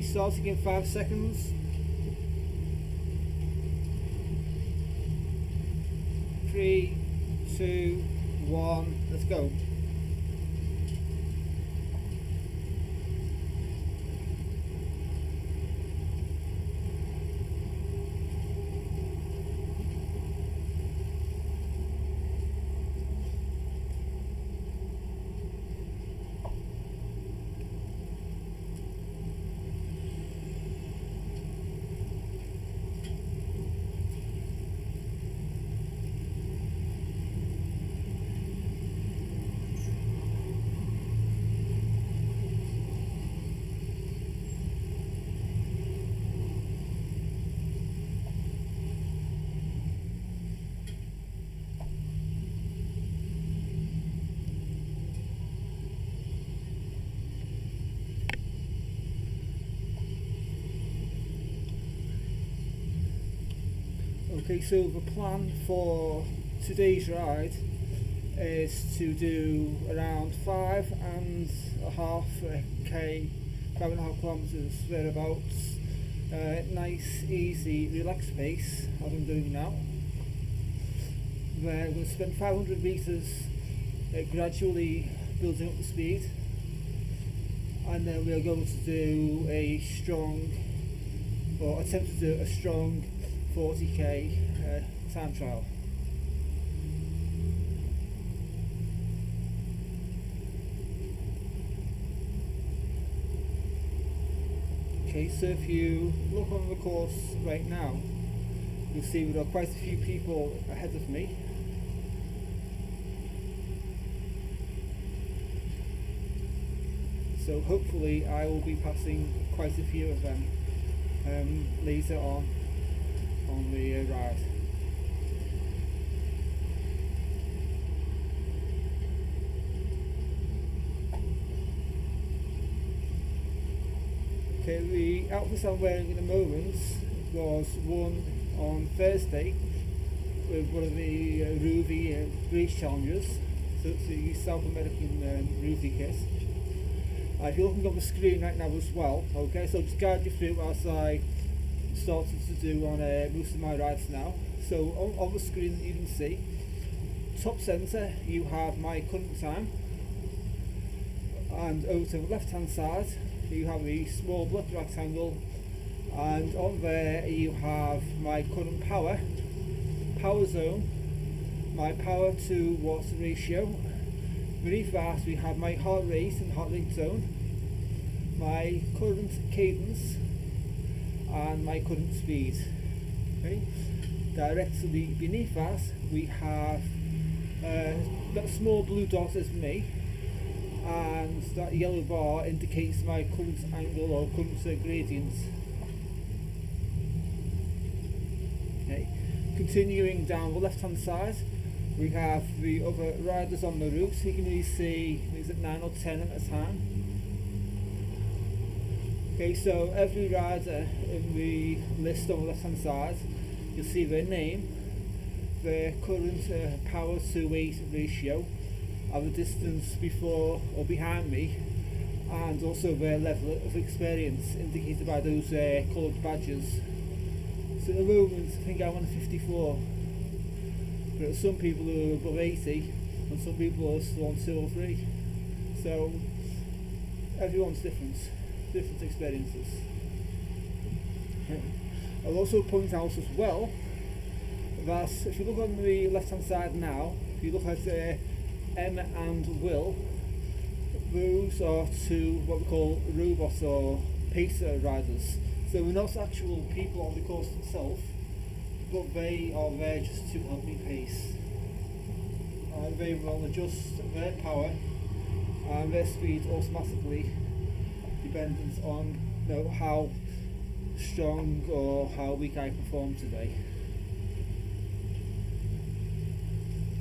starting in 5 seconds. 3, 2, 1, let's go. Okay, so the plan for today's ride is to do around 5.5 kilometers thereabouts. Nice, easy, relaxed pace as I'm doing now. We're going to spend 500 meters gradually building up the speed, and then we're going to do a strong, or attempt to do a strong 40k time trial. Okay, so if you look on the course right now, you'll see there are quite a few people ahead of me. So hopefully I will be passing quite a few of them later on the ride. Okay, the outfit I'm wearing at the moment was one on Thursday with one of the Rouvy race challenges. So it's the South American Rouvy kit. If you're looking on the screen right now as well, okay, so I'll just guide you through as I started to do on most of my rides now. So on the screen you can see, top centre you have my current time, and over to the left hand side you have the small black rectangle, and on there you have my current power zone, my power to water ratio. Beneath that we have my heart rate and heart rate zone, my current cadence, and my current speed. Okay. Directly beneath that we have that small blue dot is me, and that yellow bar indicates my current angle or current gradient. Okay. Continuing down the left hand side we have the other riders on the route. You can really see is it 9 or 10 at a time. Okay, so every rider in the list on the left hand side, you'll see their name, their current power to weight ratio, and the distance before or behind me, and also their level of experience indicated by those coloured badges. So at the moment I think I'm on 54, but some people are above 80 and some people are still on 2 or 3. So everyone's different experiences. I'll also point out as well that if you look on the left hand side now, if you look at Emma and Will, those are two what we call robot or pacer riders. So they're not actual people on the course itself, but they are there just to help me pace. They will adjust their power and their speed automatically, dependent on how strong or how weak I perform today.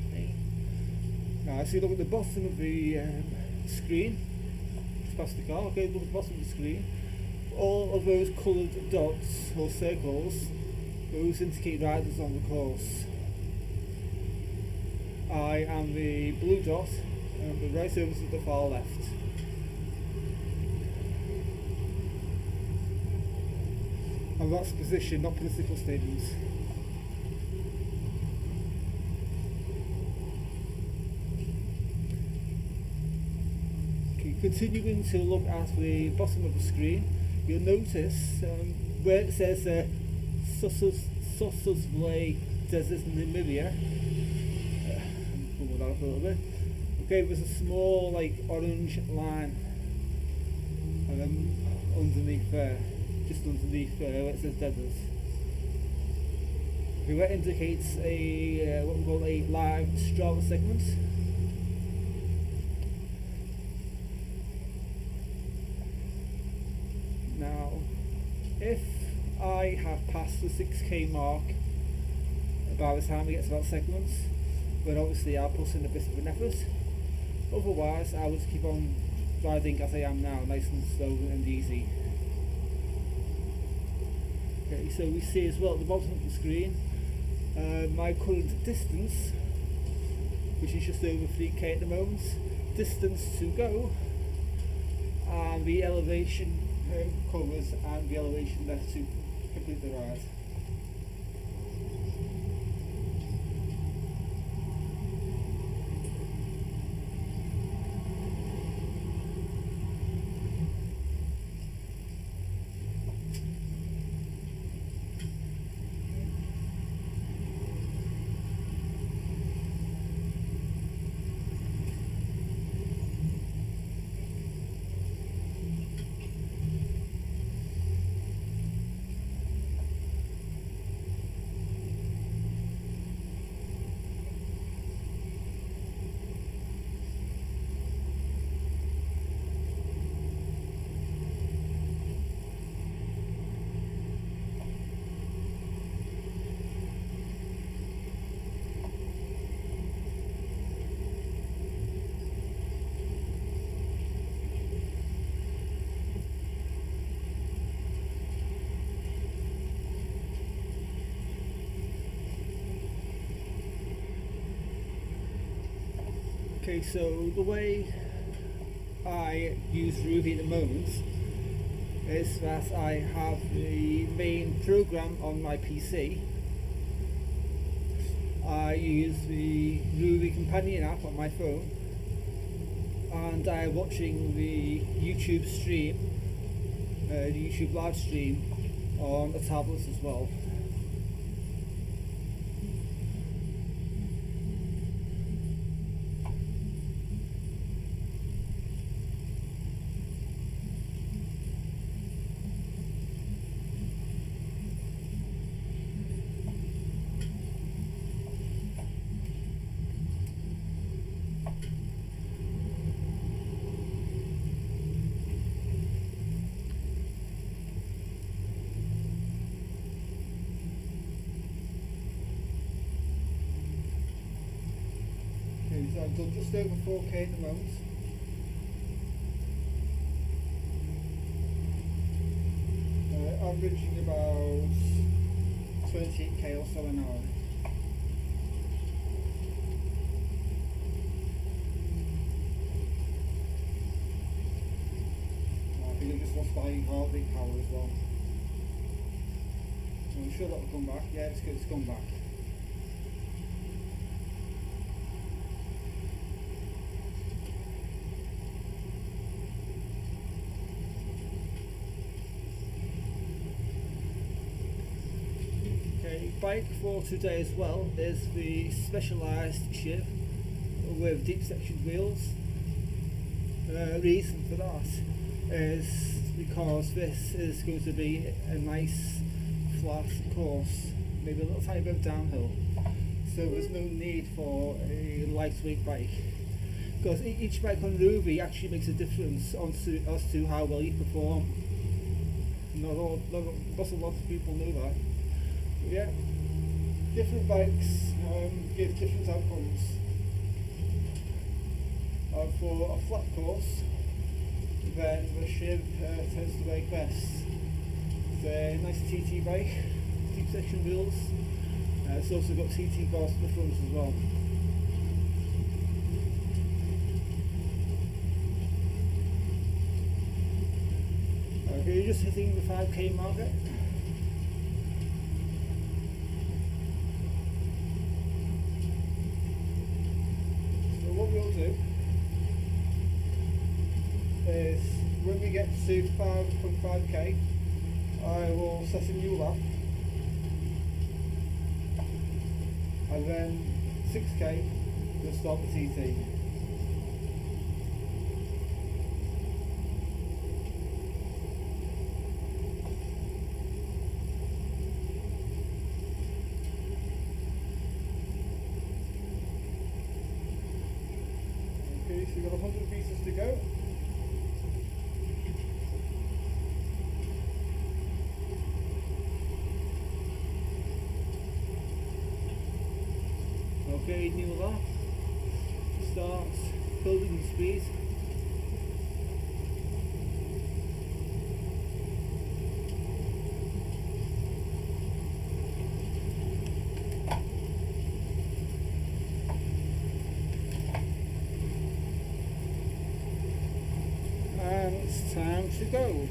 Okay. Now if you look at the bottom of the screen, just past the car, okay, look at the bottom of the screen, all of those coloured dots or circles, those indicate riders on the course. I am the blue dot, and the right over to the far left. And that's position, not political statements. Okay, continuing to look at the bottom of the screen, you'll notice where it says Sossusvlei Desert in Namibia. Pull that up a little bit. Okay, there's a small like orange line underneath there, just underneath where it says desert. Okay, that indicates a what we call a live Strava segment. Now, if I have passed the 6k mark by the time we get to that segment, then obviously I'll put in a bit of an effort. Otherwise, I would keep on riding as I am now, nice and slow and easy. Okay, so we see as well at the bottom of the screen my current distance, which is just over 3k at the moment, distance to go, and the elevation covers and the elevation left to complete the ride. Okay, so the way I use Rouvy at the moment is that I have the main program on my PC. I use the Rouvy companion app on my phone, and I'm watching the YouTube stream, the YouTube live stream on a tablet as well. So I've done just over 4k at the moment. Averaging about 28k or so an hour. I think I just lost my heart rate power as well. I'm sure that will come back. Yeah, it's good, it's come back. Bike for today as well is the specialised shift with deep section wheels. Reason for that is because this is going to be a nice flat course, maybe a little tiny bit of downhill, so there's no need for a lightweight bike, because each bike on Rouvy actually makes a difference as to how well you perform. Not a lot of people know that. But yeah, different bikes give different outcomes. For a flat course, then the Shiv tends to work best. It's a nice TT bike, deep section wheels. It's also got TT bars to the front as well. Okay, you're just hitting the 5k marker. do is when we get to 5.5k, I will set a new lap, and then 6k we'll start the TT. Okay, so we've got 100 meters to go. Okay, new lap, starts building the speed. And it's time to go.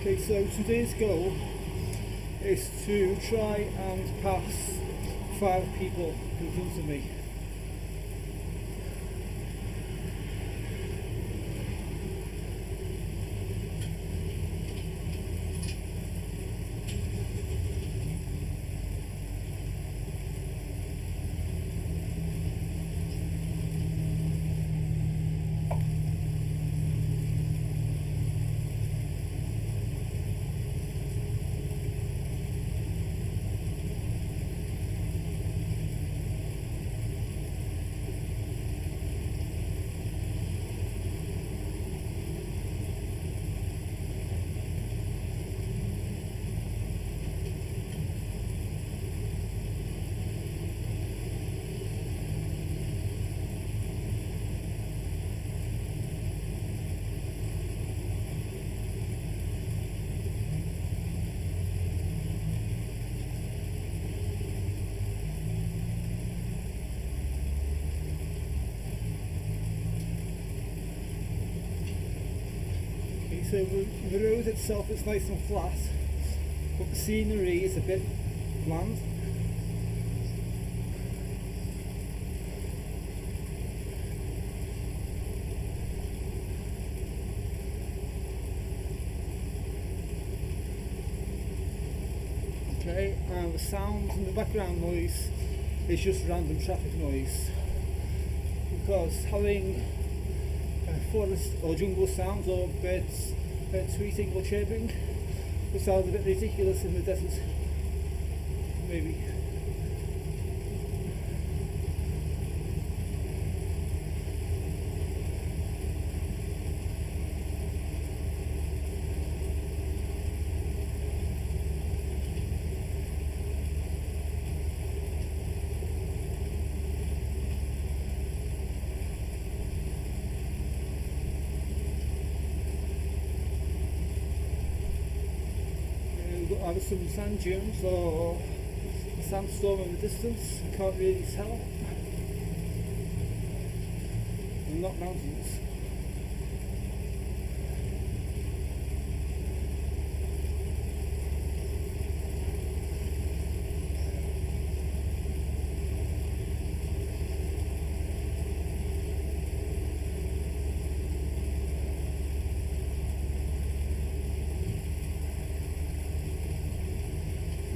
Okay, so today's goal is to try and pass 5 people in front of me. So the road itself is nice and flat, but the scenery is a bit bland. Okay, and the sound and the background noise is just random traffic noise, because having forest or jungle sounds or birds tweeting or chirping would sound a bit ridiculous in the desert, maybe. Either some sand dunes or a sandstorm in the distance, I can't really tell. And not mountains.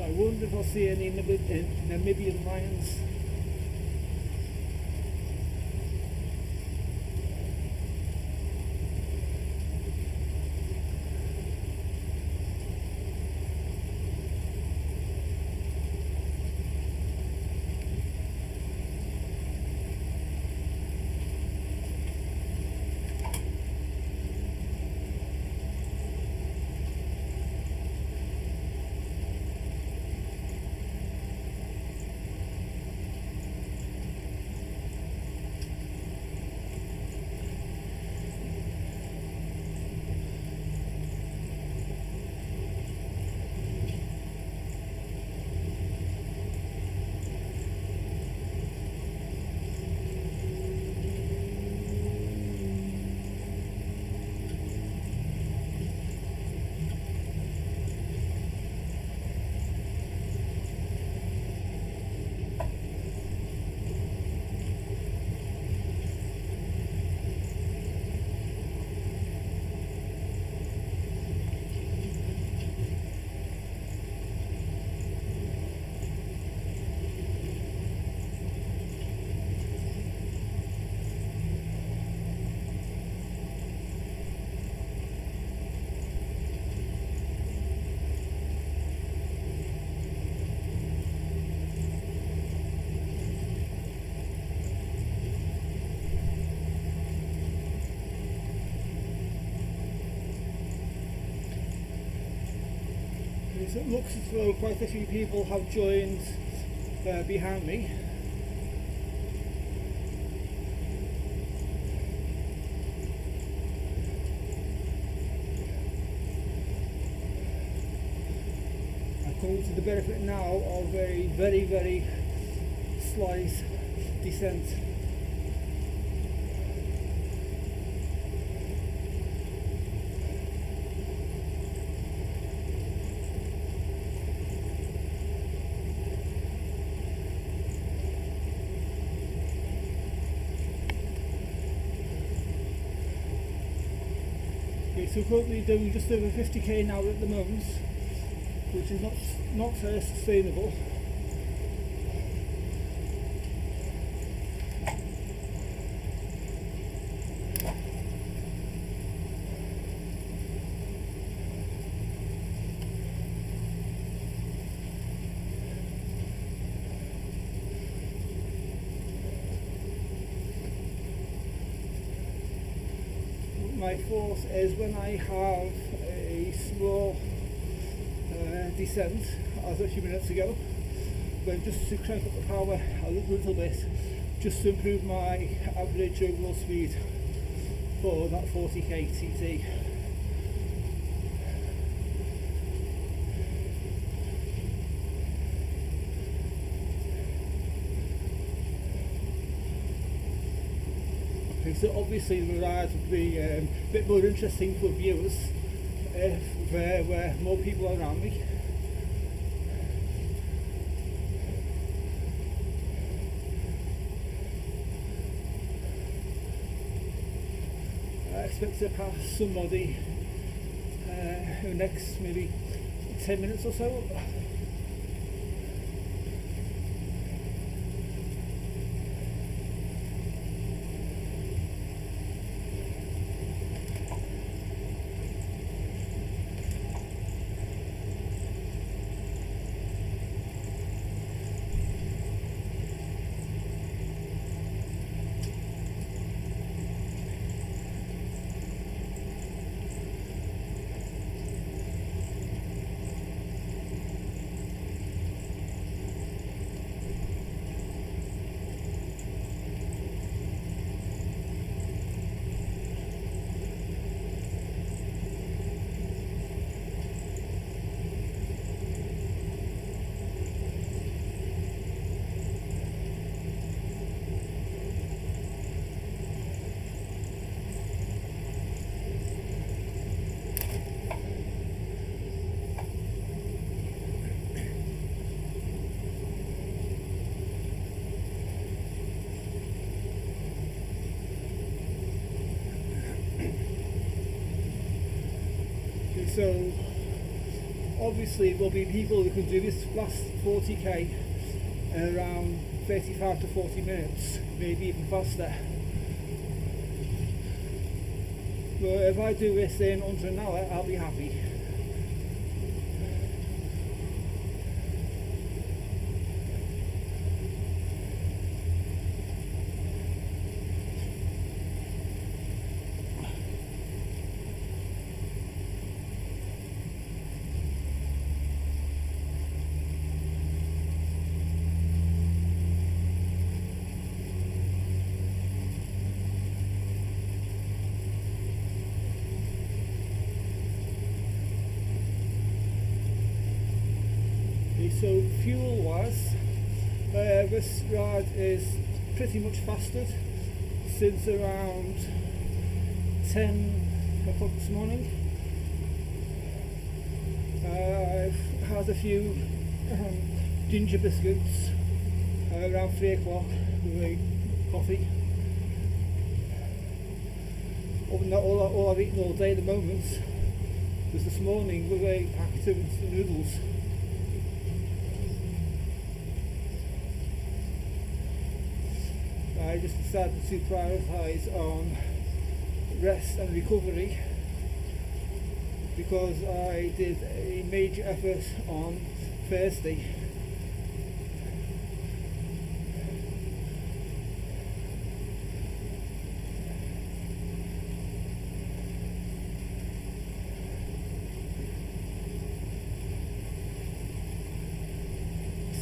I wonder if I'll see any Namibian lions. It looks as though quite a few people have joined behind me. I'm coming to the benefit now of a very, very slight descent. So currently doing just over 50k now at the moment, which is not sustainable. My fault is when I have a small descent, as a few minutes ago, then just to crank up the power a little bit, just to improve my average overall speed for that 40k TT. So obviously the ride would be a bit more interesting for viewers if there were more people around me. I expect to pass somebody in the next maybe 10 minutes or so. So obviously there'll be people who can do this last 40k in around 35 to 40 minutes, maybe even faster. But if I do this in under an hour, I'll be happy. So fuel wise, this ride is pretty much fasted since around 10 o'clock this morning. I've had a few ginger biscuits around 3 o'clock with a coffee. Other than that, all I've eaten all day at the moment was this morning with a packet of noodles. I just decided to prioritise on rest and recovery because I did a major effort on Thursday.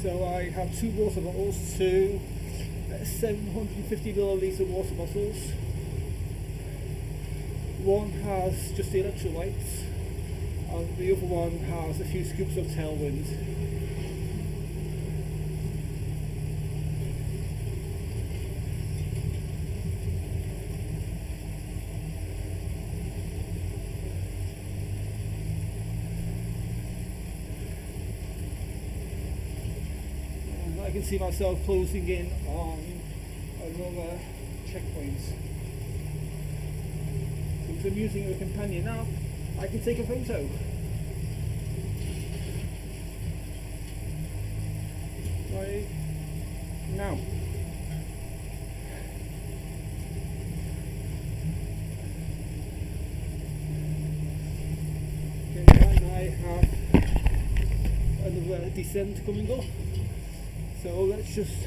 So I have 2 water bottles, 2 750 millilitre water bottles. One has just the electrolytes and the other one has a few scoops of tailwind. And I can see myself closing in on another checkpoint. Since I'm using a companion app, I can take a photo. Right now. Okay, and I have another descent coming up. So let's just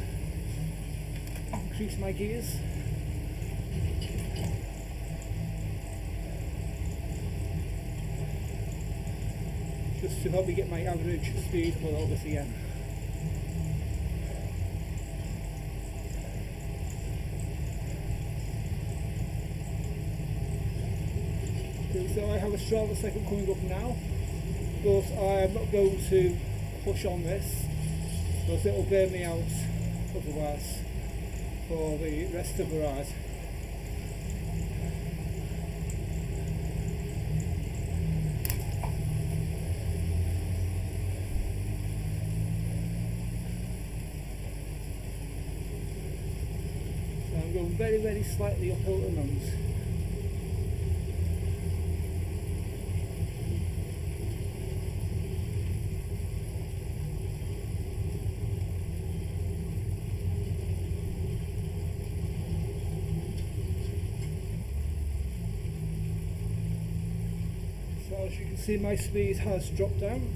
increase my gears. Just to help me get my average speed below this again. Okay, so I have a Strava second coming up now, but I'm not going to push on this because it will burn me out otherwise for the rest of the ride. very slightly uphill at the moment. So as you can see, my speed has dropped down.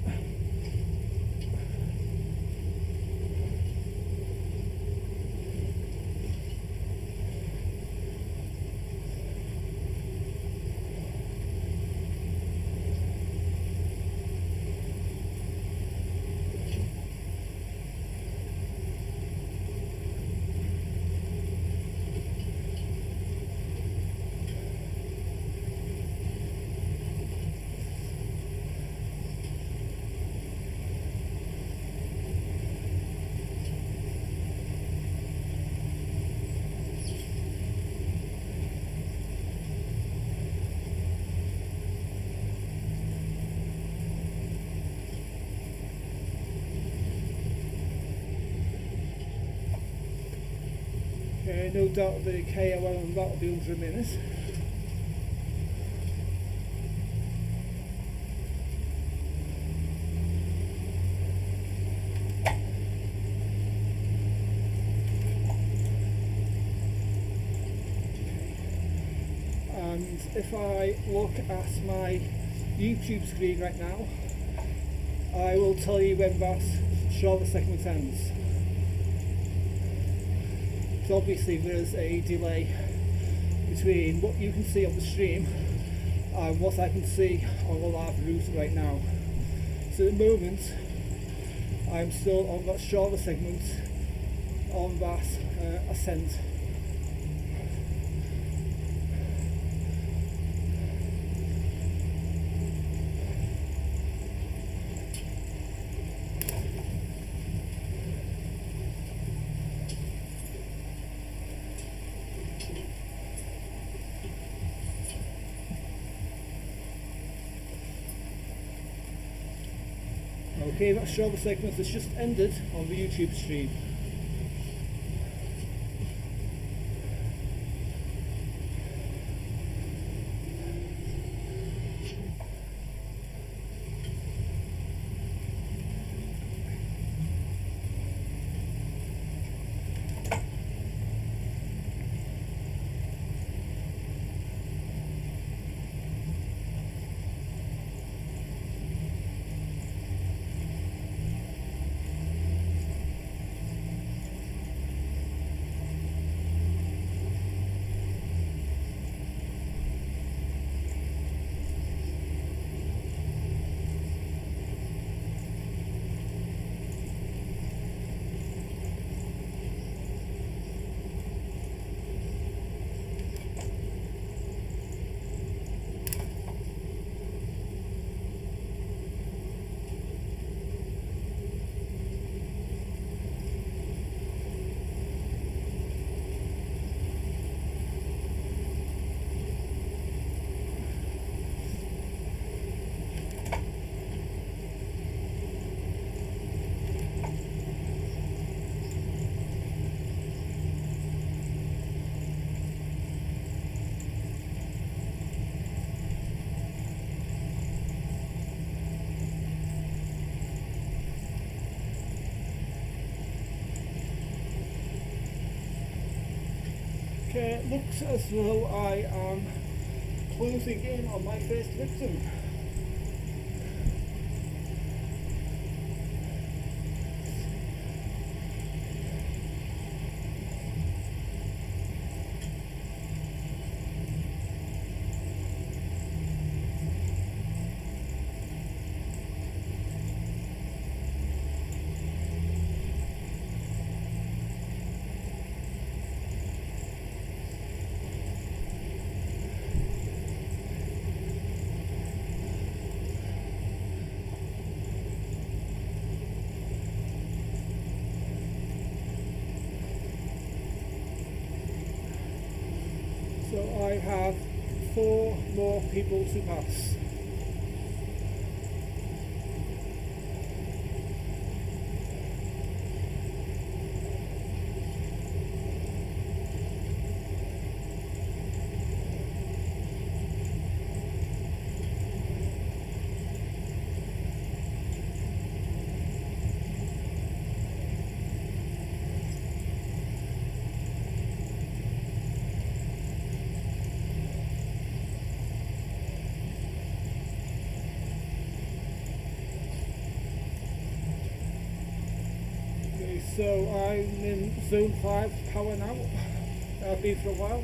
No doubt the KOL on that will be under a minute. And if I look at my YouTube screen right now, I will tell you when that shorter segment ends. So obviously there is a delay between what you can see on the stream and what I can see on the live route right now. So at the moment I'm still on that shorter segment on that ascent. Okay, that shorter segment has just ended on the YouTube stream. Okay, it looks as though I am closing in on my first victim. So I have 4 more people to pass. So I'm in zone 5 power now. I've been for a while.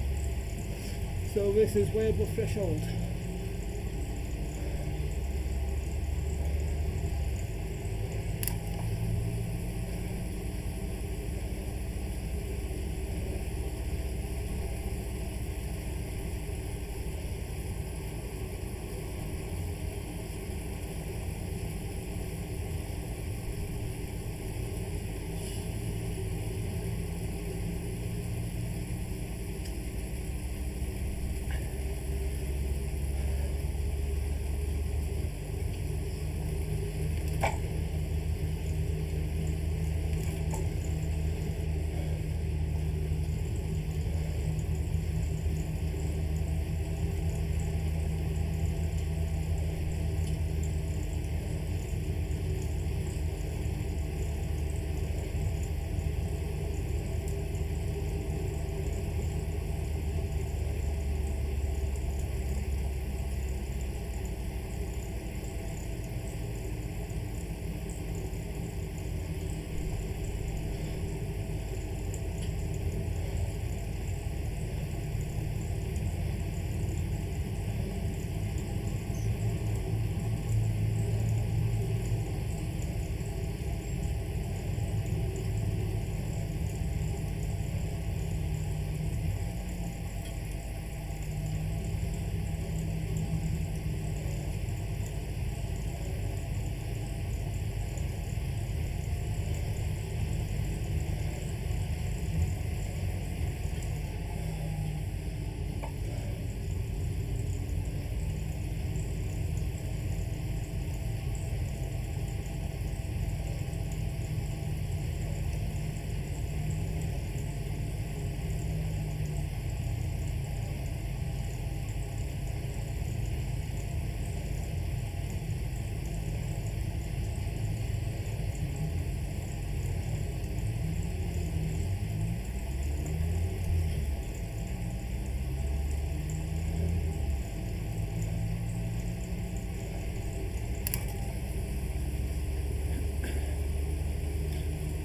So this is way above threshold.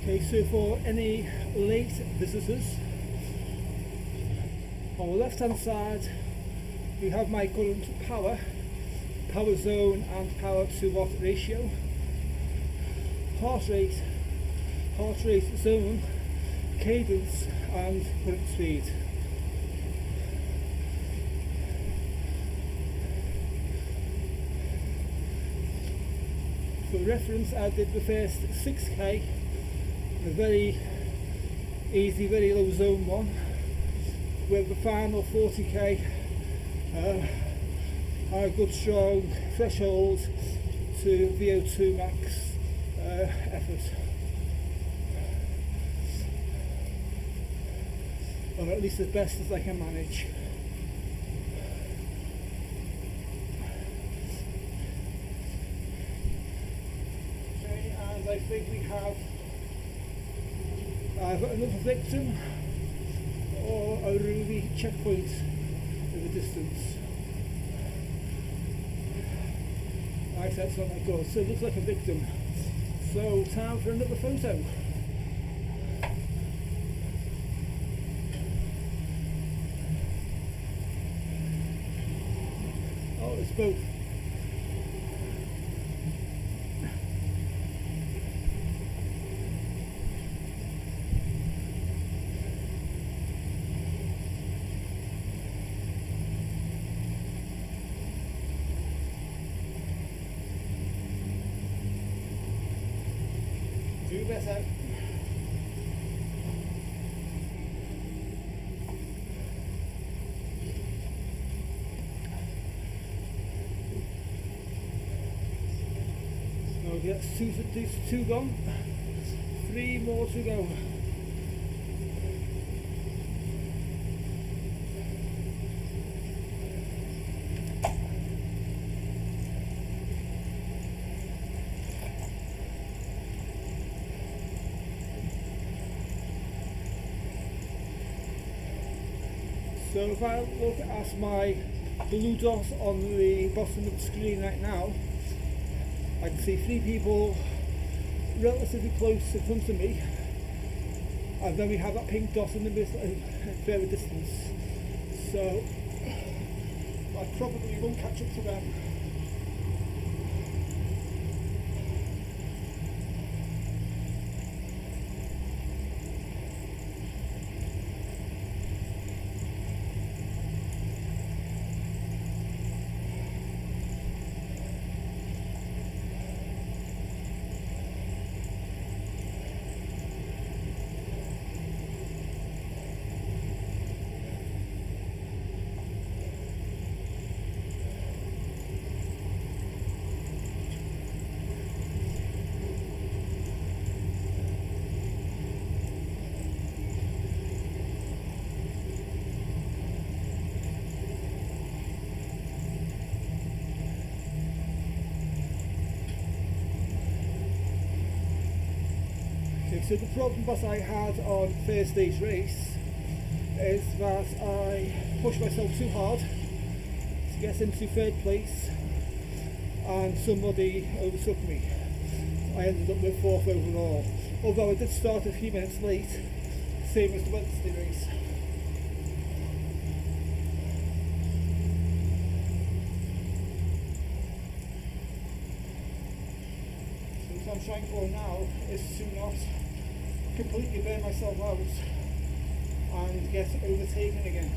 Okay, so for any late visitors, on the left hand side we have my current power zone and power to watt ratio, heart rate zone, cadence and current speed. For reference, I did the first 6k, a very easy, very low zone one, with the final 40k a good strong threshold to VO2 max effort, or at least as best as I can manage. Okay, and I think we have got another victim or a Rouvy checkpoint in the distance. Right, that's not that good. So it looks like a victim. So time for another photo. Oh, it's both. Do better. Okay, that's two gone. 3 more to go. So if I look at my blue dot on the bottom of the screen right now, I can see 3 people relatively close in front of me, and then we have that pink dot in the middle, further distance. So I probably won't catch up to them. So the problem that I had on Thursday's race is that I pushed myself too hard to get into third place and somebody overtook me. I ended up with 4th overall, although I did start a few minutes late, same as the Wednesday race. So what I'm trying for now is to not completely burn myself out and get overtaken again.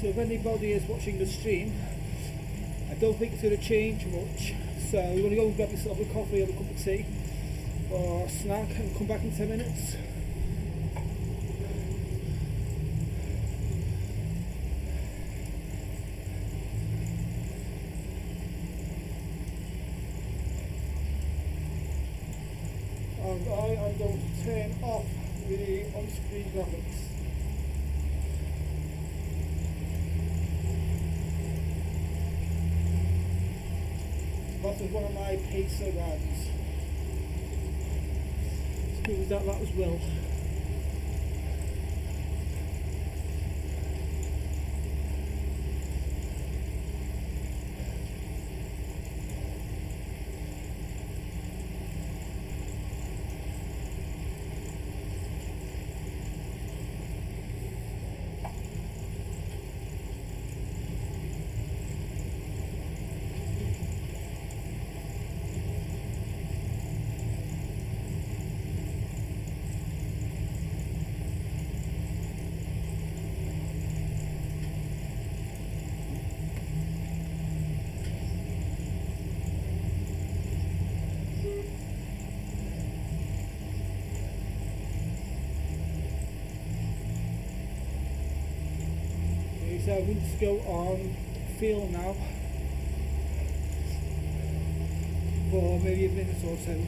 So if anybody is watching the stream, I don't think it's going to change much. So you want to go and grab yourself a coffee or a cup of tea or a snack and come back in 10 minutes. And I am going to turn off the on-screen graphics. That was one of my pacer runs. Smooth that as well. I'm going to go on feel now for maybe a minute or so.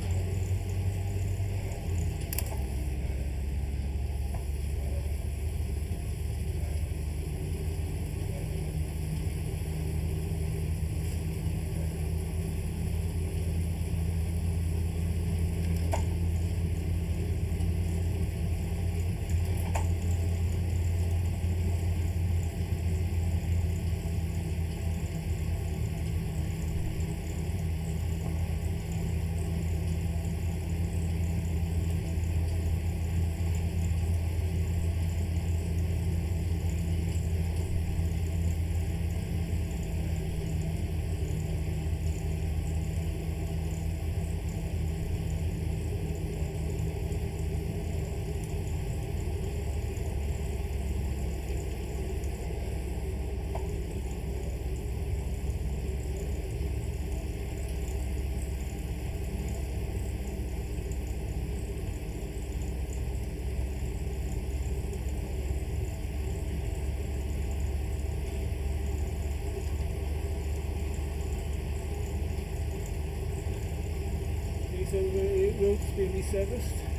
So the road's been resurfaced.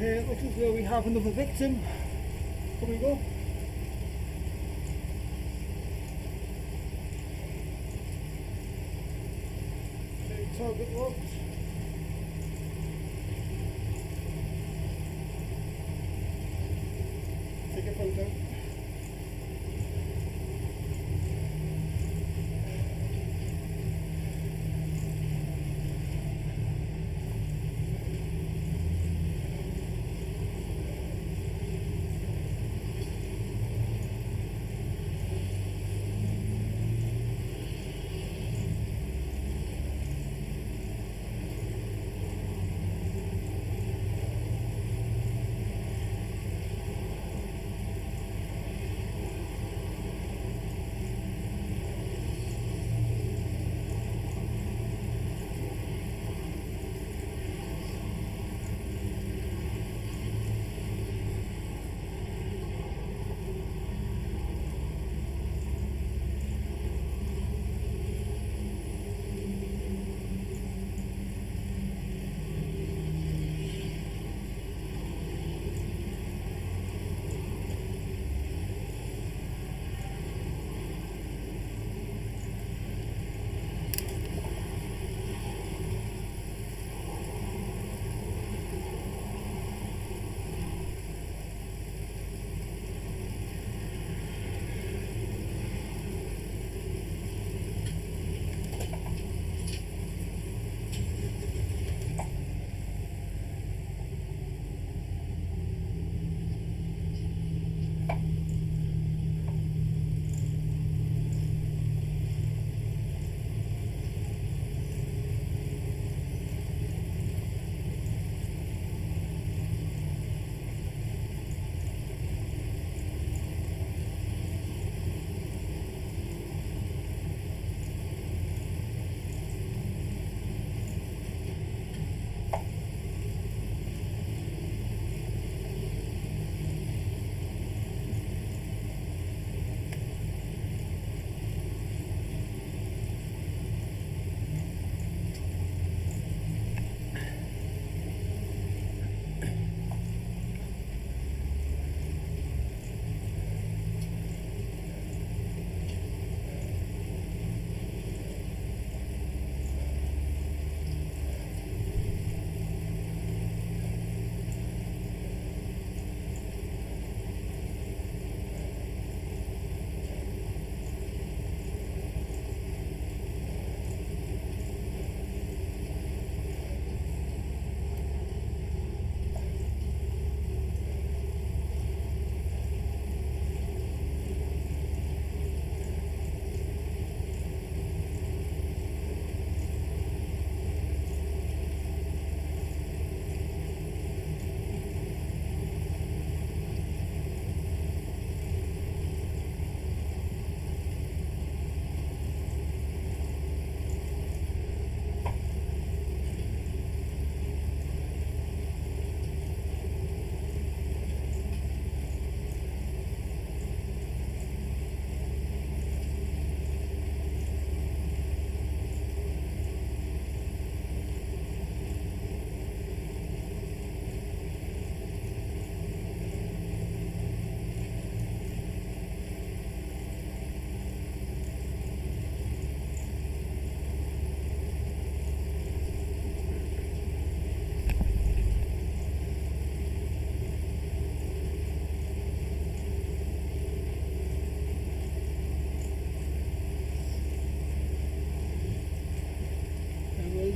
Okay, it looks as though we have another victim coming up. Okay, target locked. Take a photo.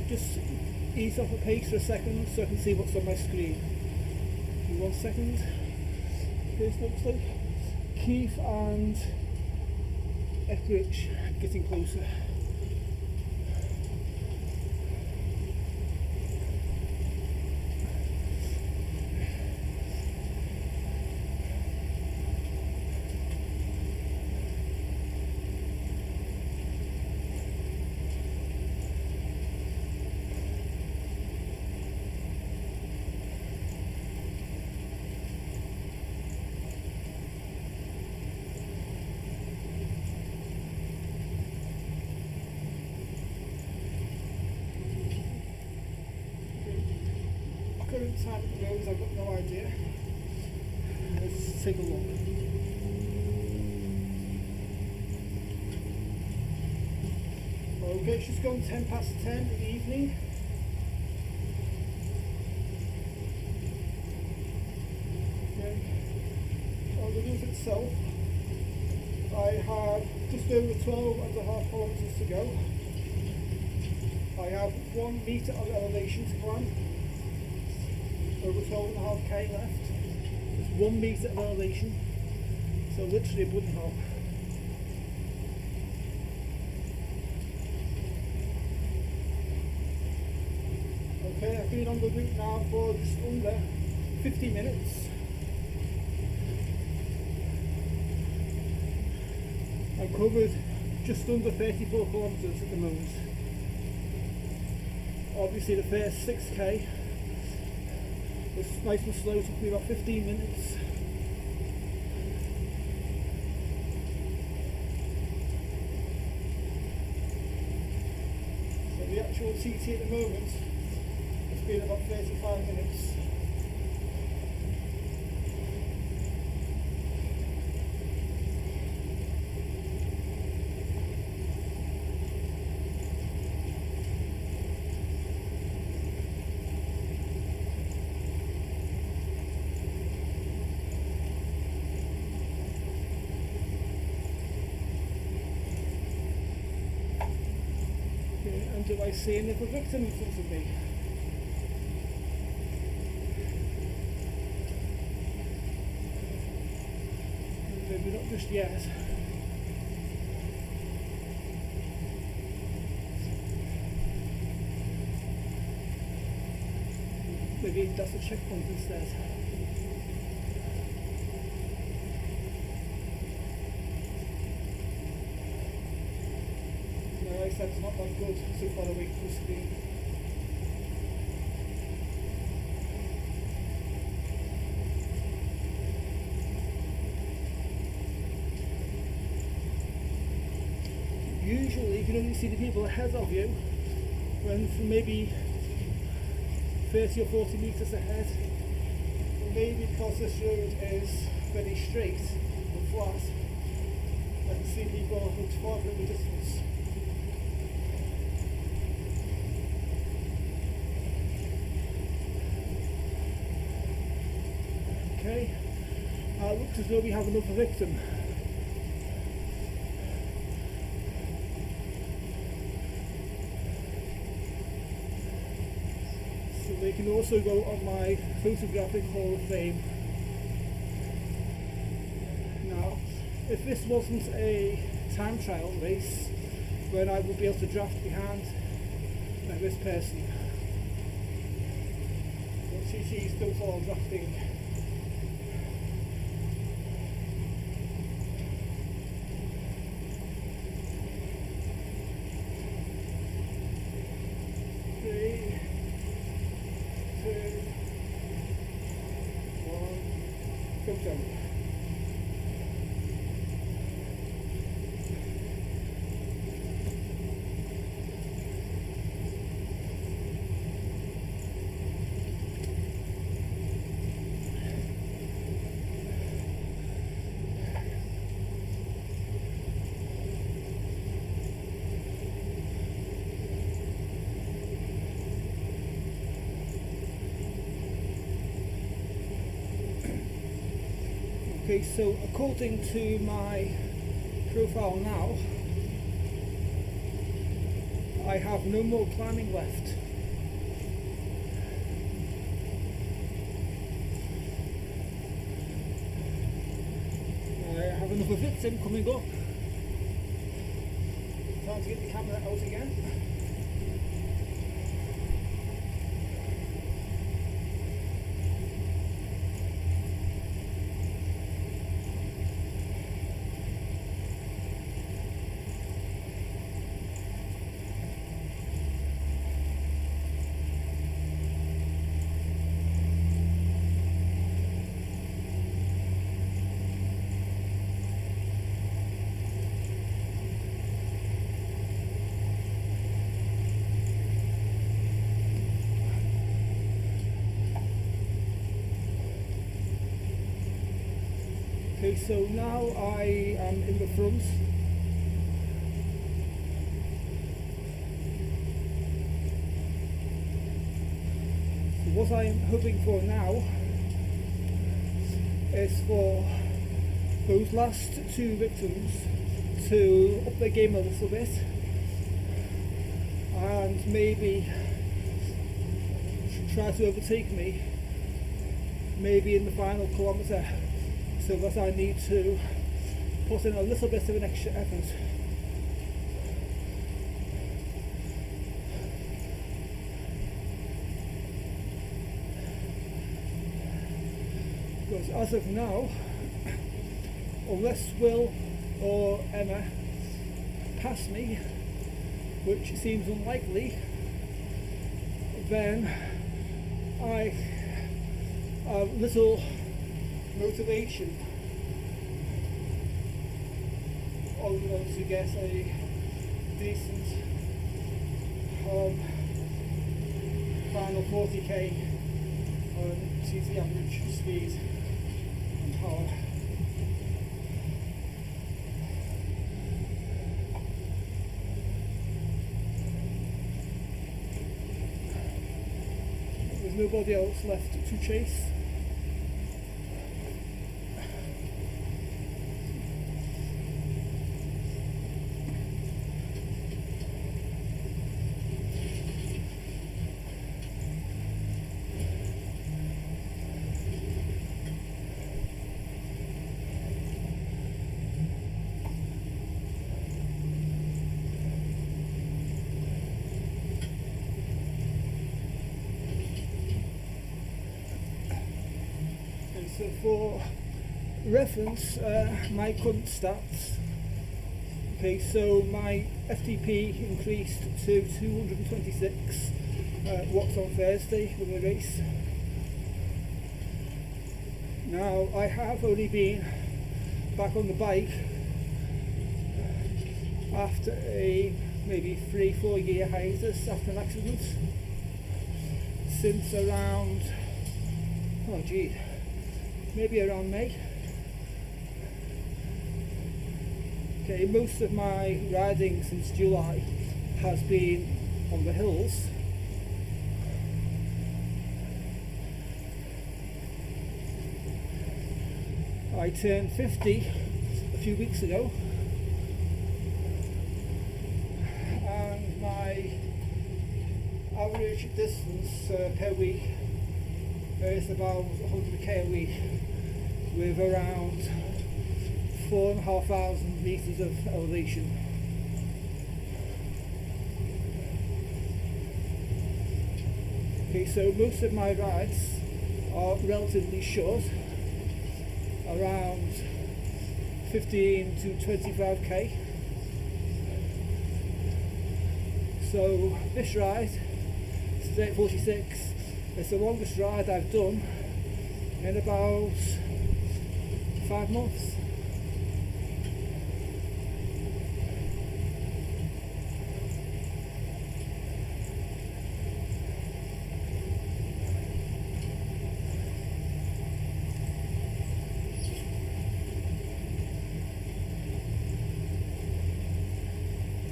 just ease off the pace for a second so I can see what's on my screen. Give me 1 second. Here's what it looks like. Keith and Etheridge getting closer. Current time at the roads, I've got no idea. Let's take a look. Okay, she's gone 10 past 10 in the evening. Okay. On the route itself, I have just over 12.5 kilometres to go. I have 1 metre of elevation to climb. Over 12.5k left. There's 1 metre of elevation, so literally a wooden hop. Okay, I've been on the route now for just under 50 minutes. I've covered just under 34 kilometres at the moment. Obviously the first 6k was nice and slow, took me about 15 minutes. So the actual TT at the moment has been about 35 minutes. And do I see any other victim in front of me? Maybe not just yet. Maybe that's a checkpoint instead. That's not that good so far away from the screen. Usually you can only see the people ahead of you when from maybe 30 or 40 metres ahead. Or maybe because this road is very straight and flat, I can see people much farther in the distance. Okay, looks as though we have another victim. So they can also go on my photographic Hall of Fame. Now, if this wasn't a time trial race, then I would be able to draft behind this person. But TT is still all drafting. Okay, so according to my profile now, I have no more climbing left. I have another victim coming up. Time to get the camera out again. Okay, so now I am in the front. So what I am hoping for now is for those last two victims to up their game a little bit and maybe try to overtake me maybe in the final kilometre. So that I need to put in a little bit of an extra effort. Because as of now, unless Will or Emma pass me, which seems unlikely, then I have little motivation on to get a decent final 40k on TT average speed and power. There's nobody else left to chase. So for reference, my current stats. Okay, so my FTP increased to 226 watts on Thursday with the race. Now I have only been back on the bike after a maybe 3-4 year hiatus after an accident since around, oh gee, maybe around May. Okay, most of my riding since July has been on the hills. I turned 50 a few weeks ago and my average distance per week is about 100k a week, with around 4,500 meters of elevation. Okay, so most of my rides are relatively short, around 15 to 25k. So this ride, today at 46, it's the longest ride I've done in about 5 months.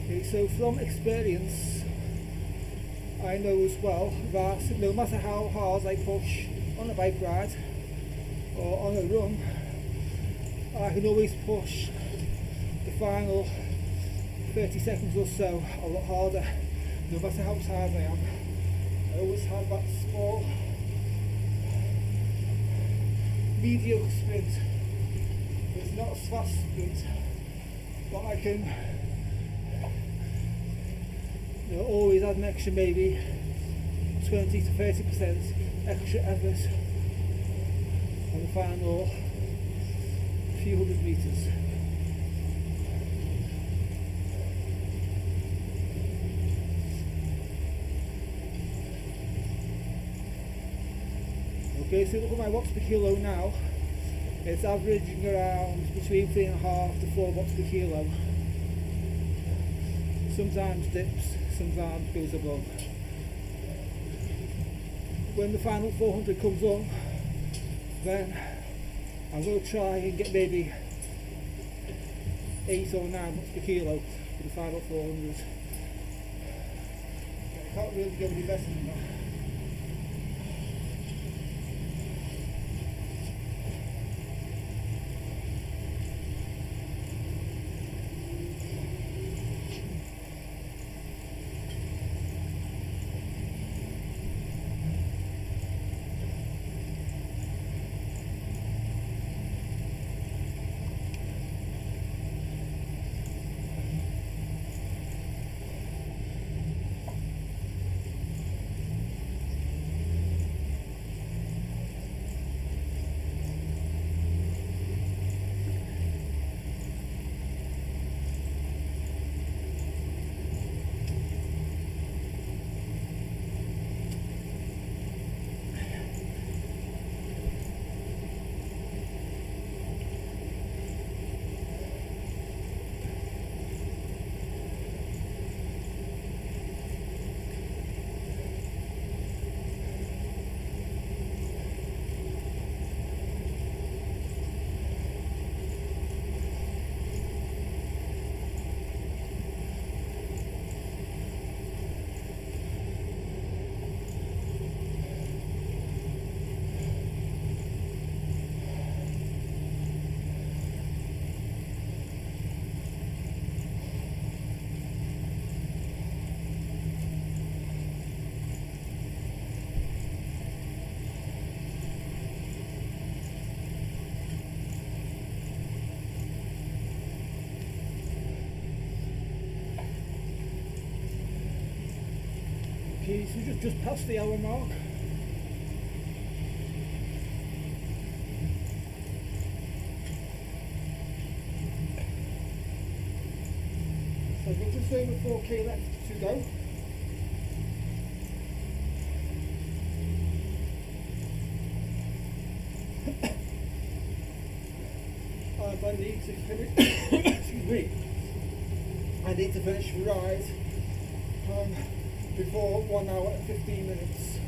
Okay, so from experience, I know as well that no matter how hard I push on a bike ride or on a run, I can always push the final 30 seconds or so a lot harder no matter how tired I am, I always have that small, mediocre sprint. It's not a fast sprint, but I can always add an extra maybe 20 to 30% extra effort on the final few hundred meters. Okay, so look at my watts per kilo now. It's averaging around between 3.5 to 4 watts per kilo. Sometimes dips, sometimes goes above. When the final 400 comes on, then I'm going to try and get maybe 8 or 9 watts per kilo for the final 400. I can't really get any better than that. Okay, so just past the hour mark. So I've got just over 4k left to go. And I need to finish, excuse me, I need to finish the ride before 1 hour and 15 minutes.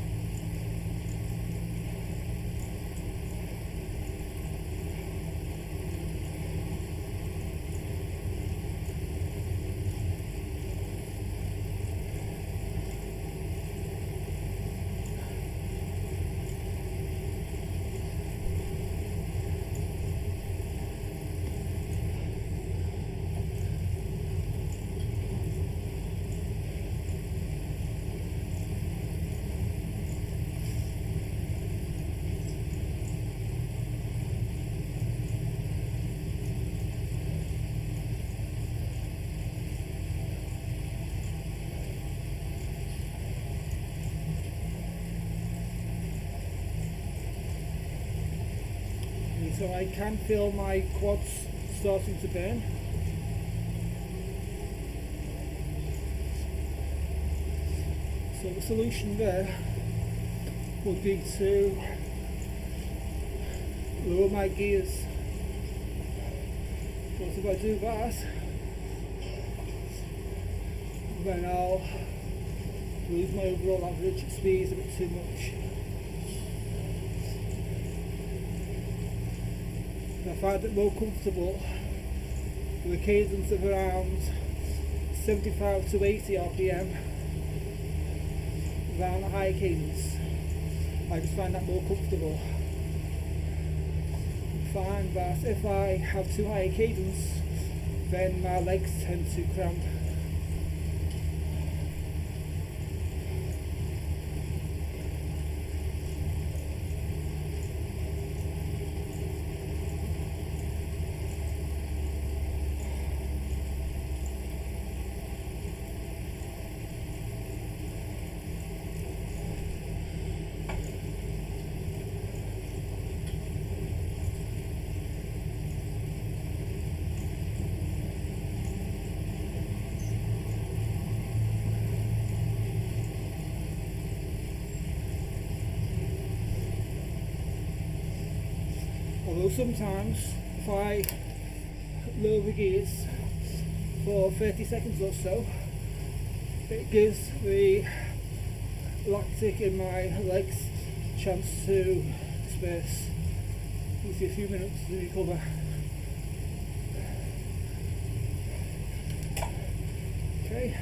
So I can feel my quads starting to burn. So the solution there would be to lower my gears. Because if I do that, then I'll lose my overall average speed a bit too much. I find it more comfortable with a cadence of around 75 to 80 RPM than a high cadence. I just find that more comfortable. I find that if I have too high a cadence, then my legs tend to cramp. Although sometimes if I lower the gears for 30 seconds or so, it gives the lactic in my legs a chance to disperse. Gives you a few minutes to recover. Okay,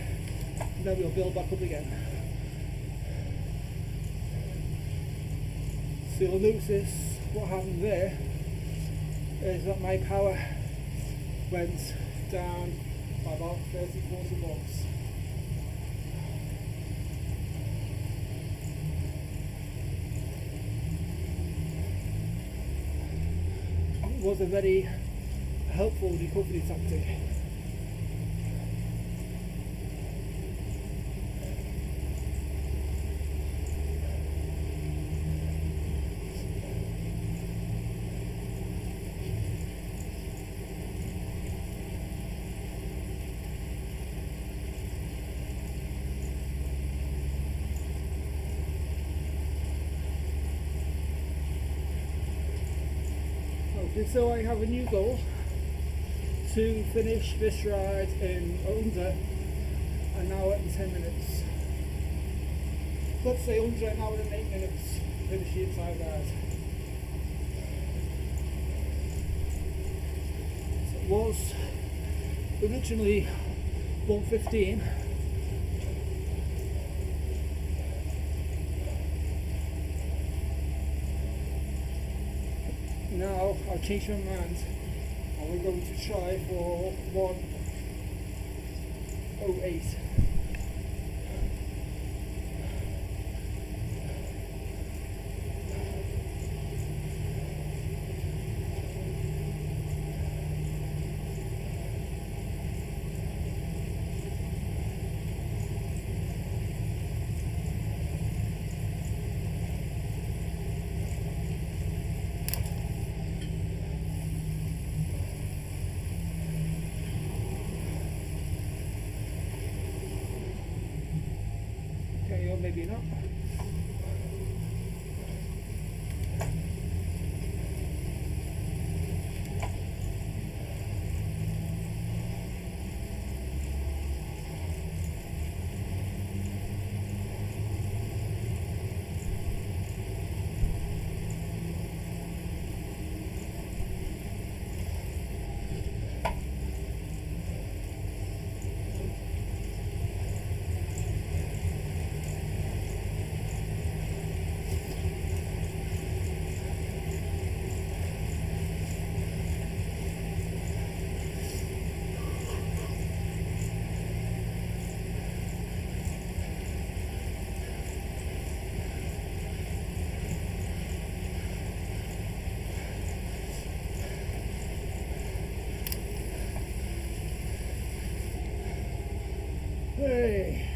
and then we'll build back up again. So you'll notice what happened there is that my power went down by about 30-40 volts. It was a very helpful recovery tactic. So I have a new goal to finish this ride in under an hour and 10 minutes. Let's say under an hour and 8 minutes to finish the entire ride. So it was originally 1:15. Now I've changed my mind and we're going to try for 1:08. Okay, or maybe not. Hey.